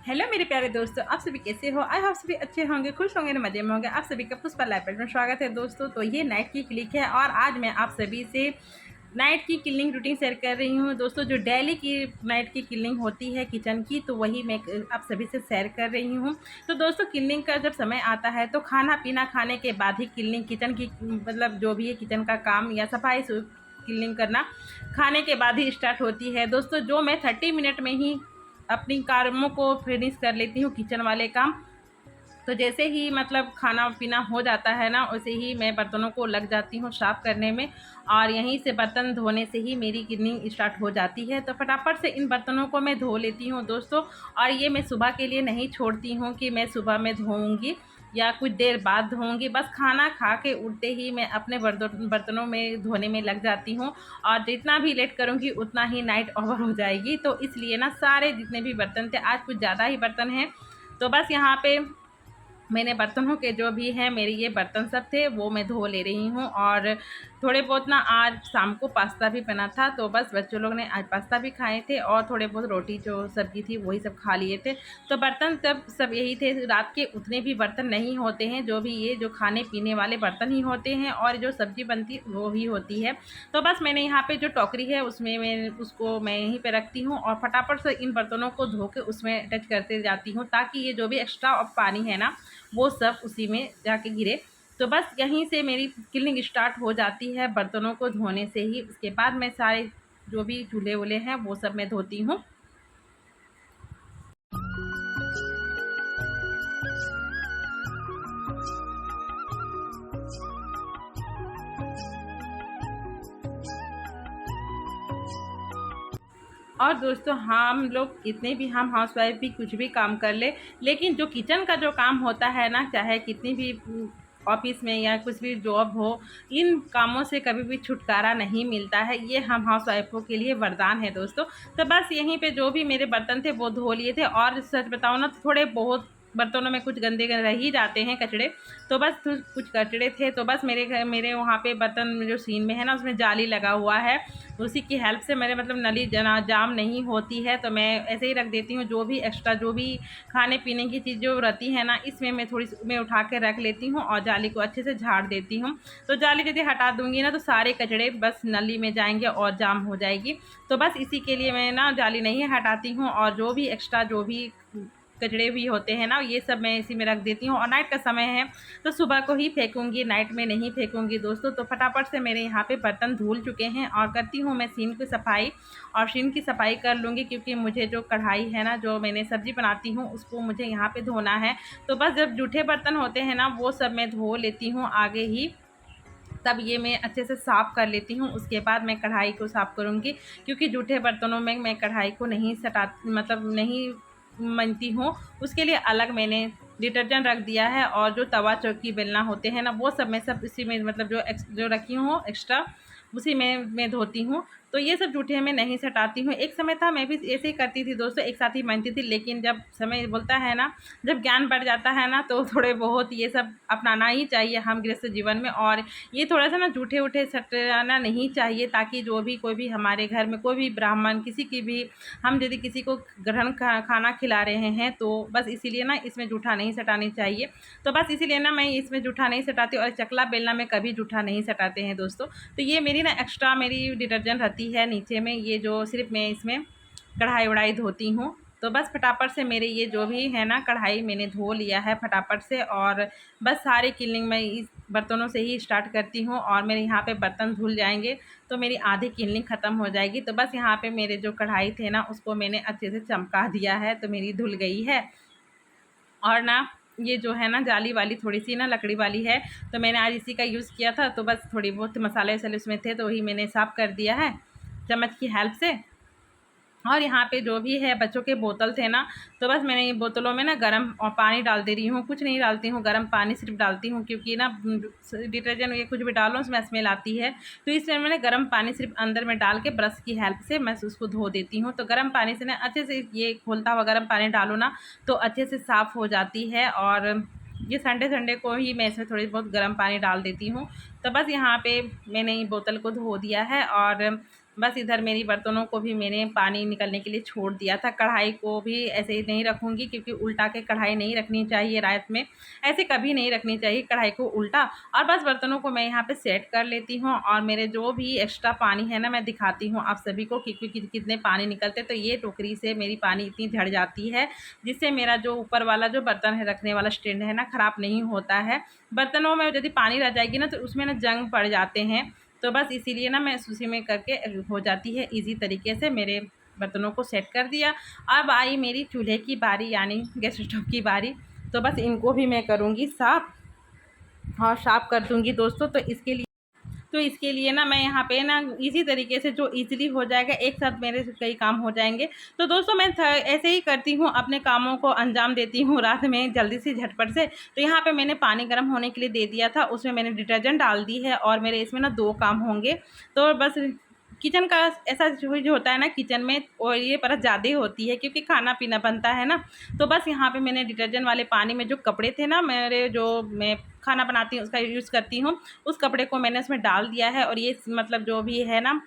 Hello मेरे प्यारे दोस्तों, आप सभी कैसे हो। आई होप सभी अच्छे होंगे, खुश होंगे, मजे में होंगे। आप सभी का पुष्पा लाइफ में स्वागत है दोस्तों। तो ये नाइट की क्लिक है और आज मैं आप सभी से नाइट की किलिंग रूटीन शेयर कर रही हूँ दोस्तों। जो डेली की नाइट की किलिंग होती है किचन की, तो वही मैं आप सभी से शेयर कर रही हूँ। तो दोस्तों, किलिंग का जब समय आता है तो खाना पीना खाने के बाद ही किलिंग किचन की मतलब जो भी है किचन का काम या सफाई किलिंग करना खाने के बाद ही स्टार्ट होती है दोस्तों। जो मैं 30 मिनट में ही अपनी कामों को फिनिश कर लेती हूँ, किचन वाले काम। तो जैसे ही मतलब खाना पीना हो जाता है ना, वैसे ही मैं बर्तनों को लग जाती हूँ साफ़ करने में। और यहीं से बर्तन धोने से ही मेरी क्लीनिंग स्टार्ट हो जाती है। तो फटाफट से इन बर्तनों को मैं धो लेती हूँ दोस्तों। और ये मैं सुबह के लिए नहीं छोड़ती हूँ कि मैं सुबह में धोऊँगी या कुछ देर बाद धोऊँगी। बस खाना खा के उठते ही मैं अपने बर्तनों में धोने में लग जाती हूँ। और जितना भी लेट करूँगी उतना ही नाइट ओवर हो जाएगी। तो इसलिए ना सारे जितने भी बर्तन थे, आज कुछ ज़्यादा ही बर्तन हैं, तो बस यहाँ पे मैंने बर्तनों के जो भी हैं मेरे ये बर्तन सब थे वो मैं धो ले रही हूँ। और थोड़े बहुत ना आज शाम को पास्ता भी बना था, तो बस बच्चों लोग ने आज पास्ता भी खाए थे और थोड़े बहुत रोटी जो सब्जी थी वही सब खा लिए थे। तो बर्तन सब यही थे। रात के उतने भी बर्तन नहीं होते हैं, जो भी ये जो खाने पीने वाले बर्तन ही होते हैं और जो सब्जी बनती वो ही होती है। तो बस मैंने यहाँ पे जो टोकरी है उसमें मैं यहीं पे रखती हूँ और फटाफट से इन बर्तनों को धो के उसमें टच करते जाती हूँ, ताकि ये जो भी एक्स्ट्रा पानी है ना वो सब उसी में जाके गिरे। तो बस यहीं से मेरी क्लीनिंग स्टार्ट हो जाती है बर्तनों को धोने से ही। उसके बाद मैं सारे जो भी चूल्हे वूल्हे हैं वो सब मैं धोती हूँ। और दोस्तों, हम लोग इतने भी हम हाउसवाइफ भी कुछ भी काम कर ले, लेकिन जो किचन का जो काम होता है ना, चाहे कितनी भी ऑफिस में या कुछ भी जॉब हो, इन कामों से कभी भी छुटकारा नहीं मिलता है। ये हम हाउसवाइफों के लिए वरदान है दोस्तों। तो बस यहीं पे जो भी मेरे बर्तन थे वो धो लिए थे। और सच बताओ ना, तो थोड़े बहुत बर्तनों में कुछ गंदे रह ही जाते हैं कचड़े। तो बस कुछ कचड़े थे, तो बस मेरे वहाँ पे बर्तन जो सीन में है ना उसमें जाली लगा हुआ है, उसी की हेल्प से मेरे मतलब नली जाम नहीं होती है। तो मैं ऐसे ही रख देती हूँ। जो भी एक्स्ट्रा जो भी खाने पीने की चीज़ जो रहती है ना, इसमें मैं थोड़ी सी मैं उठा के रख लेती हूँ और जाली को अच्छे से झाड़ देती हूँ। तो जाली यदि हटा दूँगी ना तो सारे कचड़े बस नली में जाएंगे और जाम हो जाएगी। तो बस इसी के लिए मैं ना जाली नहीं हटाती हूँ। और जो भी एक्स्ट्रा जो भी कचड़े भी होते हैं ना, ये सब मैं इसी में रख देती हूँ। और नाइट का समय है तो सुबह को ही फेंकूँगी, नाइट में नहीं फेंकूँगी दोस्तों। तो फटाफट से मेरे यहाँ पे बर्तन धुल चुके हैं और करती हूँ मैं सीन की सफाई। और सीन की सफाई कर लूँगी, क्योंकि मुझे जो कढ़ाई है ना, जो मैंने सब्ज़ी बनाती हूँ उसको मुझे यहाँ पे धोना है। तो बस जब जूठे बर्तन होते हैं ना वो सब मैं धो लेती हूँ आगे ही, तब ये मैं अच्छे से साफ़ कर लेती हूँ। उसके बाद मैं कढ़ाई को साफ़ करूँगी, क्योंकि जूठे बर्तनों में मैं कढ़ाई को नहीं मतलब नहीं मनती हूँ। उसके लिए अलग मैंने डिटर्जेंट रख दिया है। और जो तवा चौकी बेलना होते हैं ना वो सब मैं सब इसी में मतलब जो रखी हूँ एक्स्ट्रा, उसी में मैं धोती हूँ। तो ये सब जूठे मैं नहीं सटाती हूँ। एक समय था मैं भी ऐसे ही करती थी दोस्तों, एक साथ ही मानती थी। लेकिन जब समय बोलता है ना, जब ज्ञान बढ़ जाता है ना, तो थोड़े बहुत ये सब अपनाना ही चाहिए हम गृहस्थ जीवन में। और ये थोड़ा सा ना जूठे उठे सटाना नहीं चाहिए, ताकि जो भी कोई भी हमारे घर में कोई भी ब्राह्मण किसी की भी हम यदि किसी को ग्रहण खाना खिला रहे हैं, तो बस इसीलिए ना इसमें जूठा नहीं सटानी चाहिए। तो बस इसीलिए ना मैं इसमें जूठा नहीं सटाती। और चकला बेलना में कभी जूठा नहीं सटाते हैं दोस्तों। तो ये मेरी ना एक्स्ट्रा मेरी डिटर्जेंट रहती है नीचे में, ये जो सिर्फ मैं इसमें कढ़ाई वढ़ाई धोती हूँ। तो बस फटाफट से मेरे ये जो भी है ना कढ़ाई मैंने धो लिया है फटाफट से। और बस सारे क्लीनिंग मैं इस बर्तनों से ही स्टार्ट करती हूँ। और मेरे यहाँ पे बर्तन धुल जाएंगे तो मेरी आधी क्लीनिंग ख़त्म हो जाएगी। तो बस यहाँ पे मेरे जो कढ़ाई थे ना उसको मैंने अच्छे से चमका दिया है, तो मेरी धुल गई है। और ना ये जो है ना जाली वाली थोड़ी सी ना लकड़ी वाली है, तो मैंने आज इसी का यूज़ किया था। तो बस थोड़ी बहुत मसाले वसाले उसमें थे, तो वही मैंने साफ़ कर दिया है चम्मच की हेल्प से। और यहाँ पे जो भी है बच्चों के बोतल थे ना, तो बस मैंने ये बोतलों में ना गर्म और पानी डाल दे रही हूँ। कुछ नहीं डालती हूँ, गर्म पानी सिर्फ डालती हूँ, क्योंकि ना डिटर्जेंट ये कुछ भी डालो उसमें स्मेल आती है। तो इसलिए मैंने गर्म पानी सिर्फ अंदर में डाल के ब्रश की हेल्प से मैं उसको धो देती हूँ। तो गर्म पानी से ना अच्छे से ये खोलता हुआ गर्म पानी डालो ना तो अच्छे से साफ़ हो जाती है। और ये संडे संडे को ही मैं इसमें थोड़ी बहुत गर्म पानी डाल देती हूँ। तो बस यहाँ पे मैंने ये बोतल को धो दिया है। और बस इधर मेरी बर्तनों को भी मैंने पानी निकलने के लिए छोड़ दिया था। कढ़ाई को भी ऐसे ही नहीं रखूँगी, क्योंकि उल्टा के कढ़ाई नहीं रखनी चाहिए रात में, ऐसे कभी नहीं रखनी चाहिए कढ़ाई को उल्टा। और बस बर्तनों को मैं यहाँ पे सेट कर लेती हूँ, और मेरे जो भी एक्स्ट्रा पानी है ना मैं दिखाती हूँ आप सभी को कि कितने पानी निकलते। तो ये टोकरी से मेरी पानी इतनी झड़ जाती है, जिससे मेरा जो ऊपर वाला जो बर्तन है रखने वाला स्टैंड है ना ख़राब नहीं होता है। बर्तनों में यदि पानी रह जाएगी ना तो उसमें ना जंग पड़ जाते हैं। तो बस इसीलिए ना मैं उसी में करके हो जाती है ईज़ी तरीके से। मेरे बर्तनों को सेट कर दिया। अब आई मेरी चूल्हे की बारी, यानी गैस स्टोव की बारी। तो बस इनको भी मैं करूँगी साफ़ और साफ़ कर दूँगी दोस्तों। तो इसके लिए ना मैं यहाँ पे ना इसी तरीके से जो इजीली हो जाएगा, एक साथ मेरे कई काम हो जाएंगे। तो दोस्तों मैं ऐसे ही करती हूँ, अपने कामों को अंजाम देती हूँ रात में जल्दी से झटपट से। तो यहाँ पे मैंने पानी गर्म होने के लिए दे दिया था, उसमें मैंने डिटर्जेंट डाल दी है, और मेरे इसमें ना 2 काम होंगे। तो बस किचन का ऐसा जो होता है ना किचन में, और ये परत ज़्यादा होती है क्योंकि खाना पीना बनता है ना। तो बस यहाँ पे मैंने डिटर्जेंट वाले पानी में जो कपड़े थे ना मेरे, जो मैं खाना बनाती हूँ उसका यूज़ करती हूँ, उस कपड़े को मैंने उसमें डाल दिया है। और ये मतलब जो भी है ना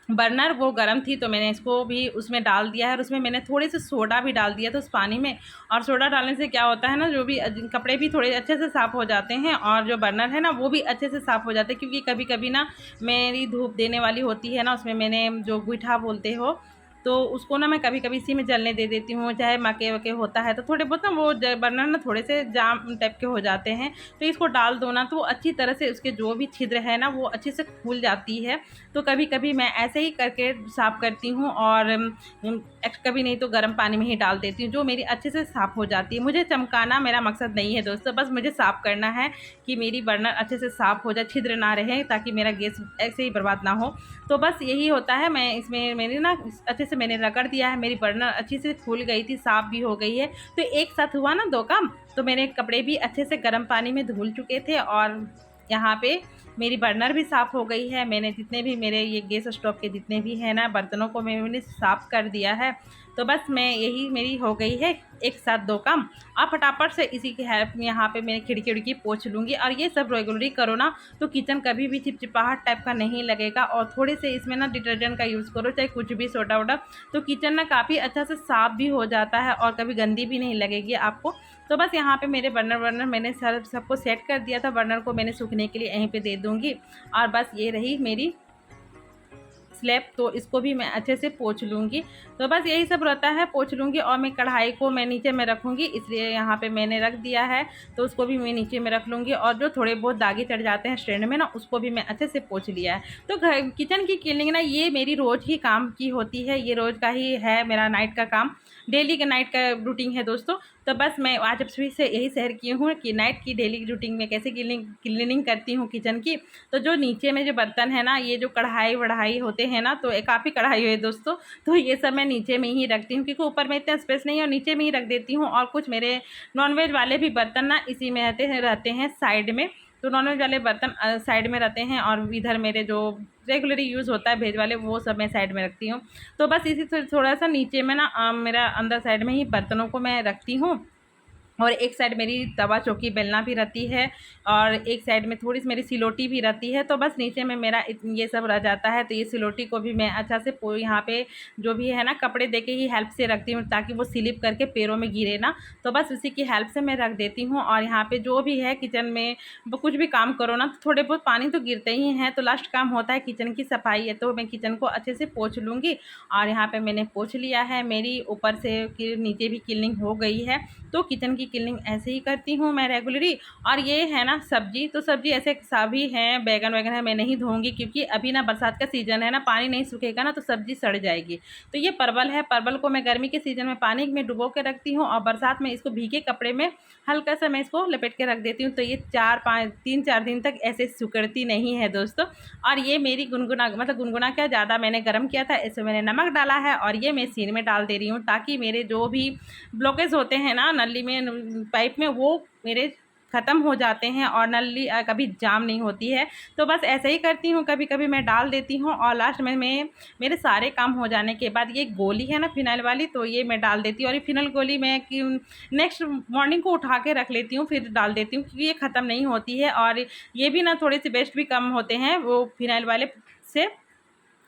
बर्नर वो गर्म थी, तो मैंने इसको भी उसमें डाल दिया है, और उसमें मैंने थोड़े से सोडा भी डाल दिया था उस पानी में। और सोडा डालने से क्या होता है ना, जो भी कपड़े भी थोड़े अच्छे से साफ़ हो जाते हैं, और जो बर्नर है ना वो भी अच्छे से साफ़ हो जाते हैं। क्योंकि कभी कभी ना मेरी धूप देने वाली होती है ना, उसमें मैंने जो गोईठा बोलते हो, तो उसको ना मैं कभी कभी इसी में जलने दे देती हूँ, चाहे मके वके होता है तो थोड़े बहुत ना वो बर्नर ना थोड़े से जाम टाइप के हो जाते हैं। तो इसको डाल दो ना तो अच्छी तरह से उसके जो भी छिद्र है ना वो अच्छे से खुल जाती है। तो कभी कभी मैं ऐसे ही करके साफ़ करती हूँ, और कभी नहीं तो गर्म पानी में ही डाल देती हूँ, जो मेरी अच्छे से साफ़ हो जाती है। मुझे चमकाना मेरा मकसद नहीं है दोस्तों, बस मुझे साफ़ करना है कि मेरी बर्नर अच्छे से साफ़ हो जाए, छिद्र ना रहे, ताकि मेरा गैस ऐसे ही बर्बाद ना हो। तो बस यही होता है। मैं इसमें मेरी ना अच्छे से मैंने रगड़ दिया है, मेरी बर्नर अच्छी से फूल गई थी, साफ़ भी हो गई है। तो एक साथ हुआ ना 2 काम। तो मेरे कपड़े भी अच्छे से गर्म पानी में धुल चुके थे, और यहाँ पे मेरी बर्नर भी साफ़ हो गई है। मैंने जितने भी मेरे ये गैस स्टोव के जितने भी हैं ना बर्तनों को मैंने साफ़ कर दिया है। तो बस मैं यही मेरी हो गई है एक साथ 2 काम। अब फटाफट से इसी की हेल्प में यहाँ पे मैं खिड़की उड़की पोंछ लूँगी, और ये सब रेगुलरली करो ना तो किचन कभी भी चिपचिपाहट टाइप का नहीं लगेगा। और थोड़े से इसमें ना डिटर्जेंट का यूज़ करो, चाहे कुछ भी सोडा वोडा, तो किचन ना काफ़ी अच्छा से साफ़ भी हो जाता है, और कभी गंदी भी नहीं लगेगी आपको। तो बस यहाँ पे मेरे बर्नर मैंने सबको सेट कर दिया था। बर्नर को मैंने सूखने के लिए यहीं पे दे दूँगी। और बस ये रही मेरी स्लैब, तो इसको भी मैं अच्छे से पोंछ लूँगी। तो बस यही सब रहता है, पोंछ लूँगी। और मैं कढ़ाई को मैं नीचे में रखूँगी, इसलिए यहाँ पे मैंने रख दिया है, तो उसको भी मैं नीचे में रख लूँगी। और जो थोड़े बहुत दागे चढ़ जाते हैं स्टैंड में ना, उसको भी मैं अच्छे से पोंछ लिया है। तो घर किचन की क्लीनिंग ना ये मेरी रोज़ ही काम की होती है, ये रोज़ का ही है मेरा नाइट का काम, डेली का नाइट का रूटीन है दोस्तों। तो बस मैं आज आप सभी से यही शेयर की हूँ कि नाइट की डेली रूटीन में कैसे क्लीनिंग करती हूँ किचन की। तो जो नीचे में जो बर्तन है ना, ये जो कढ़ाई वढ़ाई होते हैं ना, तो काफ़ी कढ़ाई है दोस्तों, तो ये सब मैं नीचे में ही रखती हूँ, क्योंकि ऊपर में इतना स्पेस नहीं है, और नीचे में ही रख देती हूँ। और कुछ मेरे नॉनवेज वाले भी बर्तन ना इसी में रहते हैं साइड में। तो नॉनवेज वाले बर्तन साइड में रहते हैं, और इधर मेरे जो रेगुलरली यूज़ होता है भेज वाले, वो सब मैं साइड में रखती हूँ। तो बस इसी थोड़ा सा नीचे में ना मेरा अंदर साइड में ही बर्तनों को मैं रखती हूँ। और एक साइड मेरी तवा चौकी बेलना भी रहती है, और एक साइड में थोड़ी सी मेरी सिलोटी भी रहती है। तो बस नीचे में मेरा ये सब रह जाता है। तो ये सिलोटी को भी मैं अच्छा से यहाँ पे जो भी है ना कपड़े दे के ही हेल्प से रखती हूँ, ताकि वो स्लिप करके पैरों में गिरे ना। तो बस उसी की हेल्प से मैं रख देती हूँ। और यहाँ पे जो भी है किचन में कुछ भी काम करो ना, तो थोड़े बहुत पानी तो गिरते ही हैं। तो लास्ट काम होता है किचन की सफाई है, तो मैं किचन को अच्छे से पोंछ लूँगी। और यहाँ पर मैंने पोंछ लिया है, मेरी ऊपर से नीचे भी क्लीनिंग हो गई है। तो किचन की क्लीनिंग ऐसे ही करती हूँ मैं रेगुलरली। और ये है ना सब्जी, तो सब्जी ऐसे सभी हैं, बैगन वगैरह मैं नहीं धोऊंगी, क्योंकि अभी ना बरसात का सीज़न है ना, पानी नहीं सूखेगा ना तो सब्जी सड़ जाएगी। तो ये परवल है, परवल को मैं गर्मी के सीज़न में पानी में डुबो के रखती हूँ, और बरसात में इसको भीगे कपड़े में हल्का सा मैं इसको लपेट के रख देती हूँ। तो ये 3-4 दिन तक ऐसे सिकुड़ती नहीं है दोस्तों। और ये मेरी गुनगुना, मतलब गुनगुना क्या, ज़्यादा मैंने गर्म किया था, इसमें मैंने नमक डाला है, और ये मैं सीन में डाल दे रही हूँ, ताकि मेरे जो भी ब्लॉकेज होते हैं ना नली में, पाइप में, वो मेरे ख़त्म हो जाते हैं, और नली कभी जाम नहीं होती है। तो बस ऐसे ही करती हूँ, कभी कभी मैं डाल देती हूँ। और लास्ट में मैं मेरे सारे काम हो जाने के बाद ये गोली है ना फिनाइल वाली, तो ये मैं डाल देती हूँ। और ये फिनाइल गोली मैं नेक्स्ट मॉर्निंग को उठा के रख लेती हूँ, फिर डाल देती हूँ, क्योंकि ये ख़त्म नहीं होती है। और ये भी ना थोड़े से बेस्ट भी कम होते हैं वो फिनाइल वाले से।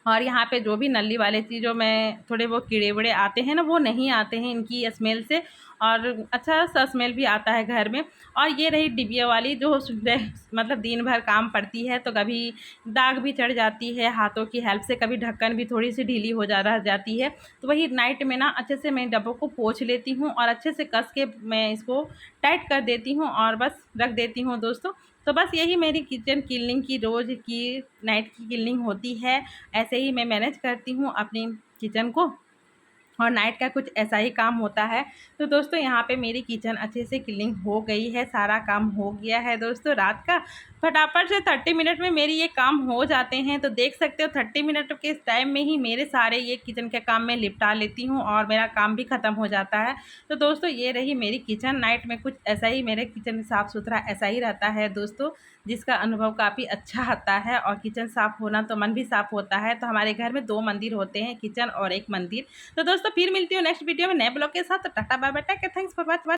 और यहाँ पे जो भी नली वाले चीज़ों में थोड़े वो कीड़े वीड़े आते हैं ना, वो नहीं आते हैं इनकी स्मेल से, और अच्छा सा स्मेल भी आता है घर में। और ये रही डिबिया वाली, जो मतलब दिन भर काम पड़ती है तो कभी दाग भी चढ़ जाती है हाथों की हेल्प से, कभी ढक्कन भी थोड़ी सी ढीली हो रह जाती है। तो वही नाइट में ना अच्छे से मैं डब्बों को पोंछ लेती हूँ और अच्छे से कस के मैं इसको टाइट कर देती हूँ और बस रख देती हूँ दोस्तों। तो बस यही मेरी किचन क्लीनिंग की रोज़ की नाइट की क्लीनिंग होती है। ऐसे ही मैं मैनेज करती हूँ अपनी किचन को, और नाइट का कुछ ऐसा ही काम होता है। तो दोस्तों यहाँ पे मेरी किचन अच्छे से क्लीनिंग हो गई है, सारा काम हो गया है दोस्तों। रात का फटाफट से 30 मिनट में मेरी ये काम हो जाते हैं। तो देख सकते हो 30 मिनट के इस टाइम में ही मेरे सारे ये किचन के काम मैं निपटा लेती हूँ और मेरा काम भी ख़त्म हो जाता है। तो दोस्तों ये रही मेरी किचन। नाइट में कुछ ऐसा ही मेरे किचन साफ़ सुथरा ऐसा ही रहता है दोस्तों, जिसका अनुभव काफ़ी अच्छा आता है। और किचन साफ़ होना तो मन भी साफ़ होता है। तो हमारे घर में 2 मंदिर होते हैं, किचन और एक मंदिर। तो दोस्तों फिर मिलती हूँ नेक्स्ट वीडियो में नए ब्लॉग के साथ। तो tata bye bye, take care, thanks for watching.